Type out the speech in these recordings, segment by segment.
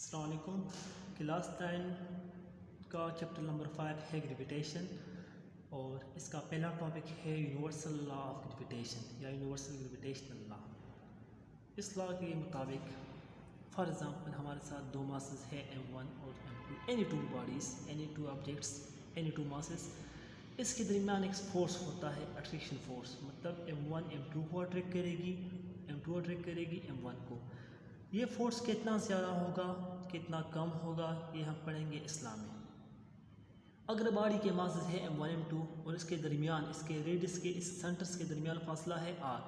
अस्सलाम वालेकुम। क्लास 10 का चैप्टर नंबर 5 है ग्रेविटेशन और इसका पहला टॉपिक है यूनिवर्सल लॉ ऑफ ग्रेविटेशन या यूनिवर्सल ग्रेविटेशनल लॉ। इस लॉ के मुताबिक फॉर एग्जांपल हमारे साथ दो मासेस है m1 और m2, any two bodies, any two objects, any two masses. इसके दरमियान एक फोर्स होता है अट्रैक्शन फोर्स, मतलब m1 m2 को अट्रैक्ट करेगी, m2 अट्रैक्ट करेगी m1 को। ये फोर्स कितना ज़्यादा होगा कितना कम होगा ये हम पढ़ेंगे इस्लाम में। अगर बॉडी के मासेस है m1 m2 और इसके दरमियान इसके रेडियस के इस सेंटर्स के दरमियान फासला है r,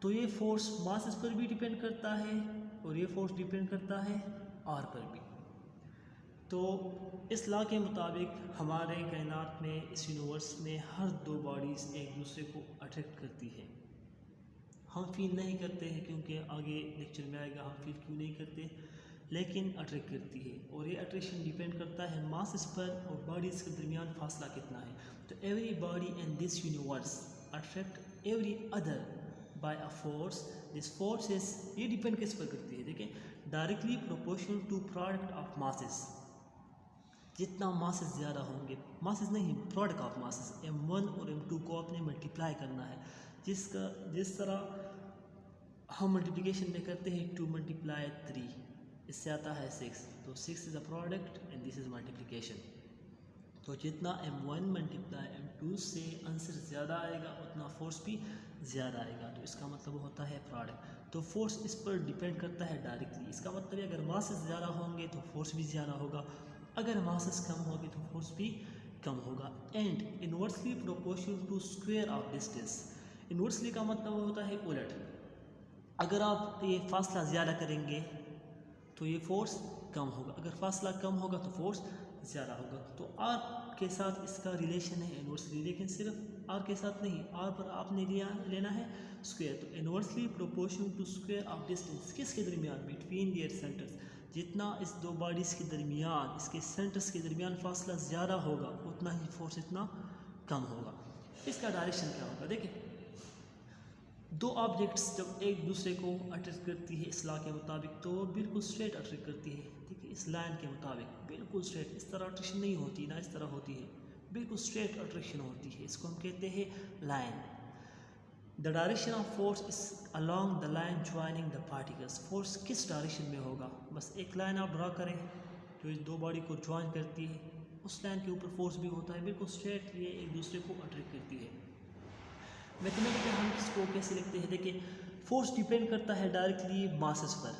तो ये फोर्स मासेस पर भी डिपेंड करता है और ये फोर्स डिपेंड करता है r पर भी। तो इस लॉ के मुताबिक हमारे कायनात में, इस यूनिवर्स में हर दो बॉडीज़ एक दूसरे को अट्रैक्ट करती है। हम फील नहीं करते हैं क्योंकि आगे लेक्चर में आएगा हम फील क्यों नहीं करते, लेकिन अट्रैक्ट करती है और ये अट्रैक्शन डिपेंड करता है मासेस पर और बॉडीज़ के दरमियान फासला कितना है। तो everybody in this universe attract every other by a force. This force is, ये डिपेंड किस पर करती है, देखिए, directly proportional to product of masses. जितना मासेस ज़्यादा होंगे, मासेस नहीं, प्रोडक्ट ऑफ मासेस, m1 और m2 को आपने मल्टीप्लाई करना है। जिस तरह हम मल्टीप्लिकेशन में करते हैं 2 × 3, इससे आता है 6, तो 6 is a product and this is multiplication. तो जितना m1 × m2 से आंसर ज़्यादा आएगा उतना फोर्स भी ज़्यादा आएगा, तो इसका मतलब होता है प्रोडक्ट। तो फोर्स इस पर डिपेंड करता है डायरेक्टली। इसका मतलब है अगर मासेस ज़्यादा होंगे तो फोर्स भी ज़्यादा होगा, अगर मासेस कम होगी तो फोर्स भी कम होगा। And inversely proportional to square of distance. Inversely का मतलब होता है उलट। अगर आप ये फासला ज़्यादा करेंगे तो ये फोर्स कम होगा, अगर फासला कम होगा तो फोर्स ज़्यादा होगा। तो आर के साथ इसका रिलेशन है इनवर्सली, लेकिन सिर्फ आर के साथ नहीं, आर पर आपने लेना है स्क्वायर। तो inversely proportional to square of distance, किसके दरमियान, बिटवीन देयर सेंटर्स। जितना इस दो बॉडीज़ के दरमियान, इसके सेंटर्स के दरमियान फासला ज़्यादा होगा उतना ही फोर्स इतना कम होगा। इसका डायरेक्शन क्या होगा, देखिए, दो ऑब्जेक्ट्स जब एक दूसरे को अट्रैक्ट करती है इस लॉ के मुताबिक तो बिल्कुल स्ट्रेट अट्रैक्ट करती है। देखिए, इस लाइन के मुताबिक बिल्कुल स्ट्रेट, इस तरह अट्रैक्शन नहीं होती, ना इस तरह होती है, बिल्कुल स्ट्रेट अट्रैक्शन होती है। इसको हम कहते हैं line. The direction of force is along the line joining the particles. Force किस डायरेक्शन में होगा, बस एक लाइन आप ड्रा करें जो इस दो बॉडी को ज्वाइन करती है, उस लाइन के ऊपर फोर्स भी होता है, बिल्कुल स्ट्रेट, ये एक दूसरे को अट्रैक्ट करती है। मैथमेटिकली हम इसको कैसे लिखते हैं, देखिए, फोर्स डिपेंड करता है डायरेक्टली मासेस पर,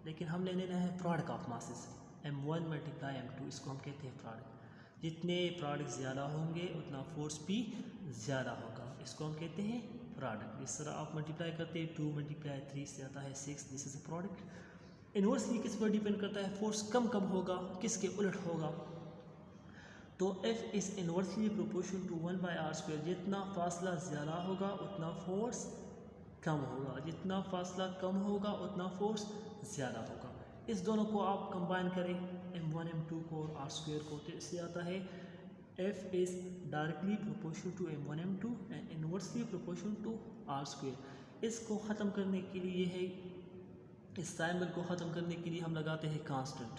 लेकिन हमने लेना है product of masses, m1 × m2, इसको हम कहते हैं प्रोडक्ट। जितने प्रोडक्ट ज़्यादा होंगे उतना फोर्स भी ज़्यादा होगा, इसको हम कहते हैं प्रोडक्ट। इस तरह आप मल्टीप्लाई करते हैं 2 × 3 से आता है 6, this is a product. Inversely किस पर डिपेंड करता है, फोर्स कम कब होगा, किसके उलट होगा, तो F is inversely proportional to 1/r²। जितना फासला ज़्यादा होगा उतना फोर्स कम होगा, जितना फासला कम होगा उतना फोर्स ज़्यादा होगा। इस दोनों को आप कंबाइन करें, m1 m2 को और r² को, तो इससे आता है F is directly proportional to m1 m2 and inversely proportional to r²। इसको ख़त्म करने के लिए है, इस साइमल को ख़त्म करने के लिए हम लगाते हैं कांस्टेंट।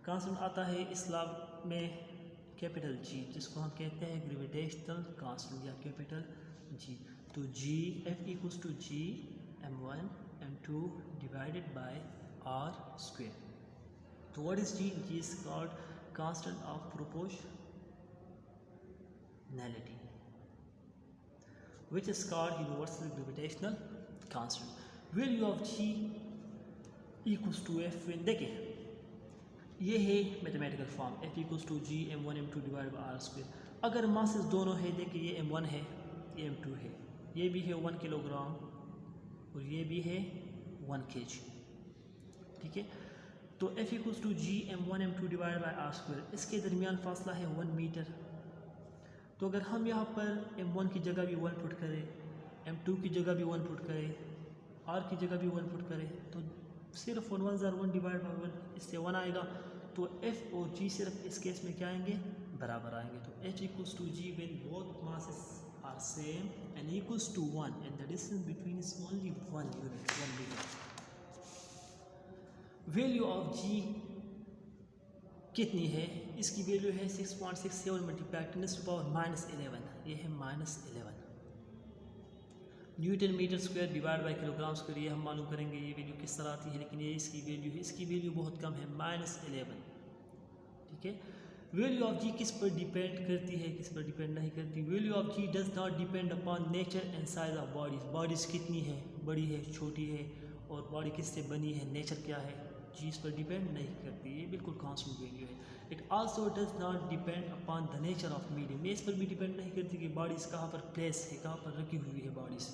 कांस्टेंट आता है इस लॉ में कैपिटल G, जिसको हम कहते हैं ग्रेविटेशनल कांस्टेंट या कैपिटल G। तो G, F = G m1 m2 divided by r²। तो what is G? G is called constant of proportionality which is called universal gravitational constant. Value of G = F when, देखिए, ये है mathematical form, F = G m1 m2 divide by r²। अगर masses दोनों है, देखिए, ये m1 है, ये m2 है, ये भी है 1 किलोग्राम और ये भी है 1 kg, ठीक है। तो F = G m1 m2 divide by r², इसके दरमियान फासला है 1 मीटर। तो अगर हम यहाँ पर m1 की जगह भी 1 पुट करें, m2 की जगह भी 1 पुट करें, r की जगह भी 1 पुट करें, तो सिर्फ 1 1 = 1 डिवाइड बाय 1, इससे 1 आएगा। तो F और G सिर्फ इस केस में क्या आएंगे, बराबर आएंगे। तो H = G when both masses are same and equals to 1 and the distance between is only 1 unit, 1 meter. Value of G कितनी है, इसकी वैल्यू है 6.67 मल्टीप्लाई 10⁻11, ये है -11 newton metre square divide by kilogram square. ये हम मालूम करेंगे ये वैल्यू किस तरह आती है, लेकिन ये इसकी वैल्यू है, इसकी वैल्यू बहुत कम है -11। ठीक है, वैल्यू ऑफ जी किस पर डिपेंड करती है, किस पर डिपेंड नहीं करती। Value of G does not depend upon nature and size of bodies. Bodies कितनी है, बड़ी है, छोटी है, और बॉडी किससे बनी है, नेचर क्या है, जी इस पर डिपेंड नहीं करती, ये बिल्कुल कांस्टेंट वैल्यू है। It also does not depend upon the nature of medium. ये इस पर भी डिपेंड नहीं करती कि बॉडीज़ कहाँ पर प्लेस है, कहाँ पर रखी हुई है bodies.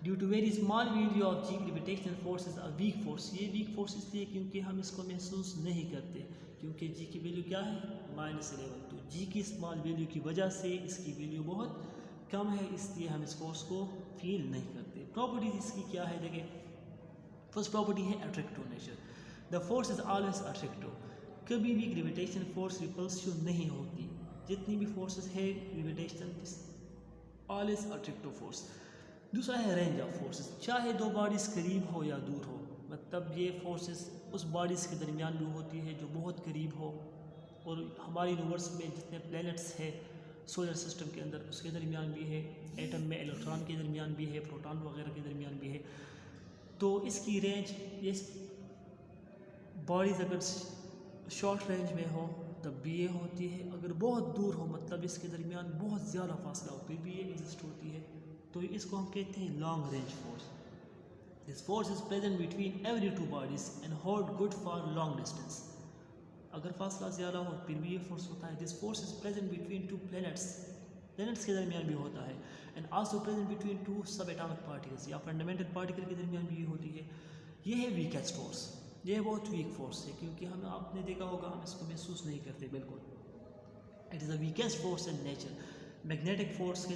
Due to very small value of G gravitational force is a weak force. ये वीक फोर्स इसलिए क्योंकि हम इसको महसूस नहीं करते, क्योंकि जी की वैल्यू क्या है, -11। तो जी की स्मॉल वैल्यू की वजह से इसकी वैल्यू बहुत कम है, इसलिए हम इस फोर्स को फील नहीं करते। प्रॉपर्टीज इसकी क्या है, देखिए फर्स्ट प्रॉपर्टी है attractive nature. The force is always attractive. कभी भी ग्रेविटेशन फोर्स रिपल्सिव नहीं होती। जितनी भी फोर्सेस है ग्रेविटेशन ऑलवेज अट्रैक्टिव फोर्स। दूसरा है रेंज ऑफ फोर्सेस। चाहे दो बॉडीज़ करीब हो या दूर हो, मतलब ये फोर्सेस उस बॉडीज़ के दरमियान भी होती है जो बहुत करीब हो, और हमारे यूनिवर्स में जितने प्लैनेट्स है सोलर सिस्टम के अंदर उसके दरमियान भी है, एटम में इलेक्ट्रॉन के दरमियान भी है, प्रोटॉन वगैरह के दरमियान भी है। तो इसकी रेंज, ये बॉडीज़ अगर शॉर्ट रेंज में हो तब भी ये होती है, अगर बहुत दूर हो मतलब इसके दरमियान बहुत ज़्यादा फासला हो फिर भी ये एग्जिस्ट होती है। तो इसको हम कहते हैं long range force. This force is present between every two bodies and hold good for long distance. अगर फासला ज़्यादा हो फिर भी ये फोर्स होता है। This force is present between two planets, planets के दरमियान भी होता है। And also present between two सब एटॉमिक पार्टिकल्स या फंडामेंटल पार्टिकल के दरमियान भी ये होती है। ये है वीकेस्ट फोर्स, ये बहुत वीक फोर्स है, क्योंकि हम आपने देखा होगा हम इसको महसूस नहीं करते बिल्कुल। It is a weakest force in nature. Magnetic force के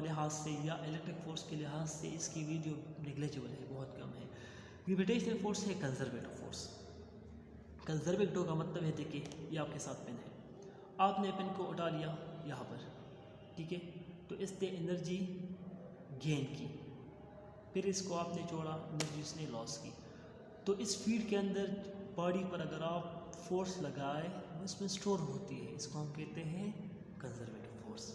लिहाज से या इलेक्ट्रिक फोर्स के लिहाज से इसकी वैल्यू नेग्लिजिबल है, बहुत कम है। ग्रेविटेशनल फोर्स है कंजर्वेटिव फोर्स। कंजर्वेटिव का मतलब है, देखिए ये आपके साथ पेन है, आपने पेन को उठा लिया यहाँ पर, ठीक है, तो इसने एनर्जी गेन की, फिर इसको आपने छोड़ा, एनर्जी इसने लॉस की। तो इस फील्ड के अंदर बॉडी पर अगर आप फोर्स लगाए वो इसमें स्टोर होती है, इसको हम कहते हैं कंजर्वेटिव फोर्स।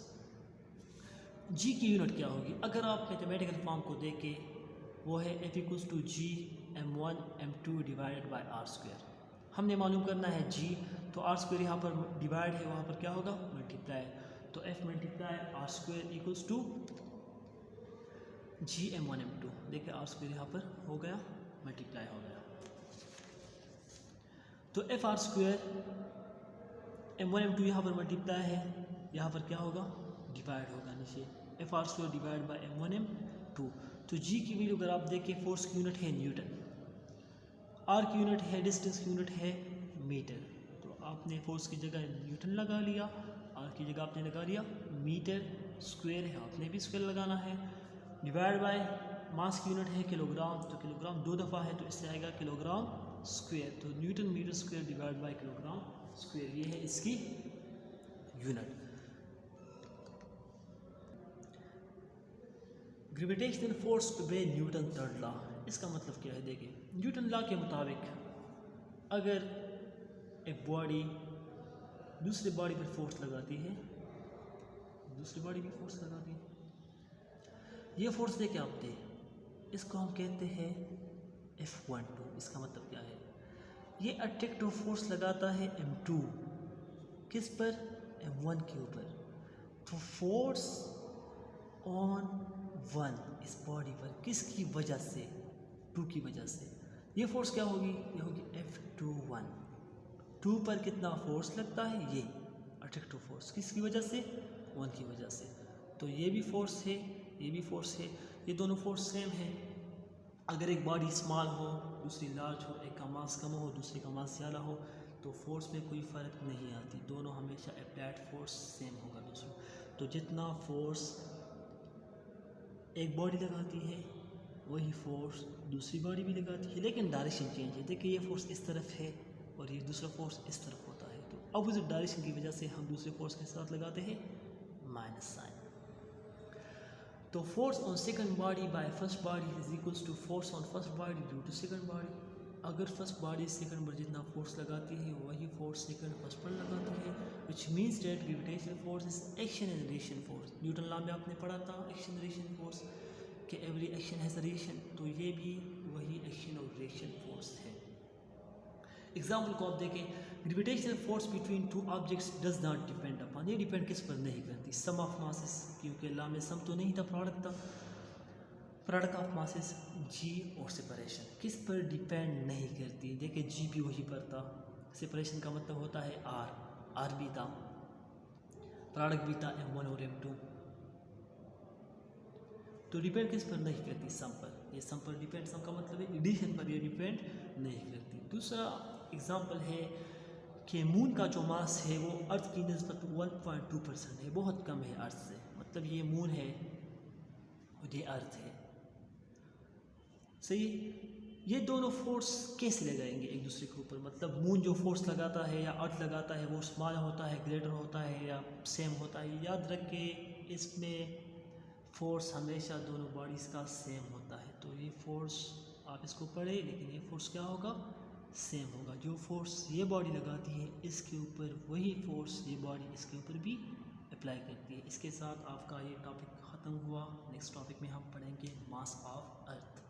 जी की यूनिट क्या होगी, अगर आप मैथमेटिकल फॉर्म को देखें वो है F=G m1 m2 divided by are square. हमने मालूम करना है जी, तो आर स्क्वायर यहाँ पर डिवाइड है, वहाँ पर क्या होगा, मल्टीप्लाई। तो F multiply r square equals to G m1 m2। देखिए आर स्क्वायर यहाँ पर हो गया, मल्टीप्लाई हो गया। तो F R square m1 m2 यहाँ पर मल्टीप्लाई है, यहाँ पर क्या होगा, डिवाइड होगा नीचे, F R square divide by m1 m2। तो जी की वैल्यू अगर आप देखें, फोर्स की यूनिट है न्यूटन, आर की यूनिट है, डिस्टेंस की यूनिट है मीटर। तो आपने फोर्स की जगह न्यूटन लगा लिया, आर की जगह आपने लगा लिया मीटर, स्क्वायर है आपने भी स्क्वायर लगाना है, डिवाइड बाय मास की यूनिट है किलोग्राम, तो किलोग्राम 2 दफ़ा है तो इससे आएगा किलोग्राम स्क्वायर। तो newton metre square divide by kilogram square, ये है इसकी unit. Gravitational force obey Newton third law. इसका मतलब क्या है, देखिए न्यूटन लॉ के मुताबिक अगर एक बॉडी दूसरी बॉडी पर फोर्स लगाती है, दूसरी बॉडी भी फोर्स लगाती है, ये फोर्स देखिए आप दे, इसको हम कहते हैं F12। इसका मतलब क्या है, ये अट्रैक्टिव फोर्स लगाता है M2 किस पर, M1 के ऊपर। तो फोर्स ऑन 1 इस बॉडी पर किसकी वजह से, 2 की वजह से, ये फोर्स क्या होगी, ये होगी F21। 2 पर कितना फोर्स लगता है, ये अट्रैक्टिव फोर्स किसकी वजह से, 1 की वजह से। तो ये भी फोर्स है, ये भी फोर्स है, ये दोनों फोर्स सेम है। अगर एक बॉडी स्मॉल हो दूसरी लार्ज हो, एक का मास कम हो दूसरे का मास ज़्यादा हो, तो फोर्स में कोई फ़र्क नहीं आती, दोनों हमेशा अप्लाइड फोर्स सेम होगा दूसरों। तो जितना फोर्स एक बॉडी लगाती है वही फोर्स दूसरी बॉडी भी लगाती है, लेकिन डायरेक्शन चेंज है। देखिए ये फोर्स इस तरफ है और ये दूसरा फोर्स इस तरफ होता है, तो अपोजिट डायरेक्शन की वजह से हम दूसरे फोर्स के साथ लगाते हैं माइनस साइन। तो force on second body by first body is equals to force on first body due to second body. अगर फर्स्ट बॉडी सेकंड पर जितना फोर्स लगाती है वही फोर्स सेकंड फर्स्ट पर लगाती है, which means that gravitational force is action and reaction force. Newton law में आपने पढ़ा था एक्शन रिएक्शन फोर्स कि every action has a reaction, तो ये भी वही एक्शन और रिएक्शन फोर्स है। एग्जाम्पल को आप देखें, gravitational force between two objects does not depend upon, ये डिपेंड किस पर नहीं करती, सम ऑफ मासेस, क्योंकि लॉ में सम तो नहीं था, प्रोडक्ट था, प्रोडक्ट ऑफ मासेस, जी और सेपरेशन किस पर डिपेंड नहीं करती। देखिए जी भी वही पर था, सेपरेशन का मतलब होता है आर भी था, प्रोडक्ट भी था M1 और M2, तो डिपेंड किस पर नहीं करती, सम पर। ये सम पर डिपेंड, सम का मतलब है एडिशन पर ये डिपेंड नहीं करती। दूसरा एग्जांपल है कि मून का जो मास है वो अर्थ की निस्बत 1.2% है, बहुत कम है अर्थ से, मतलब ये मून है और ये अर्थ है, सही। ये दोनों फोर्स कैसे लगाएंगे एक दूसरे के ऊपर, मतलब मून जो फोर्स लगाता है या अर्थ लगाता है वो स्मॉल होता है, ग्रेटर होता है या सेम होता है। याद रखें इसमें फोर्स हमेशा दोनों बॉडीज़ का सेम होता है, तो ये फोर्स आप इसको पढ़े, लेकिन ये फोर्स क्या होगा, सेम होगा। जो फोर्स ये बॉडी लगाती है इसके ऊपर वही फोर्स ये बॉडी इसके ऊपर भी अप्लाई करती है। इसके साथ आपका ये टॉपिक ख़त्म हुआ। नेक्स्ट टॉपिक में हम पढ़ेंगे मास ऑफ अर्थ।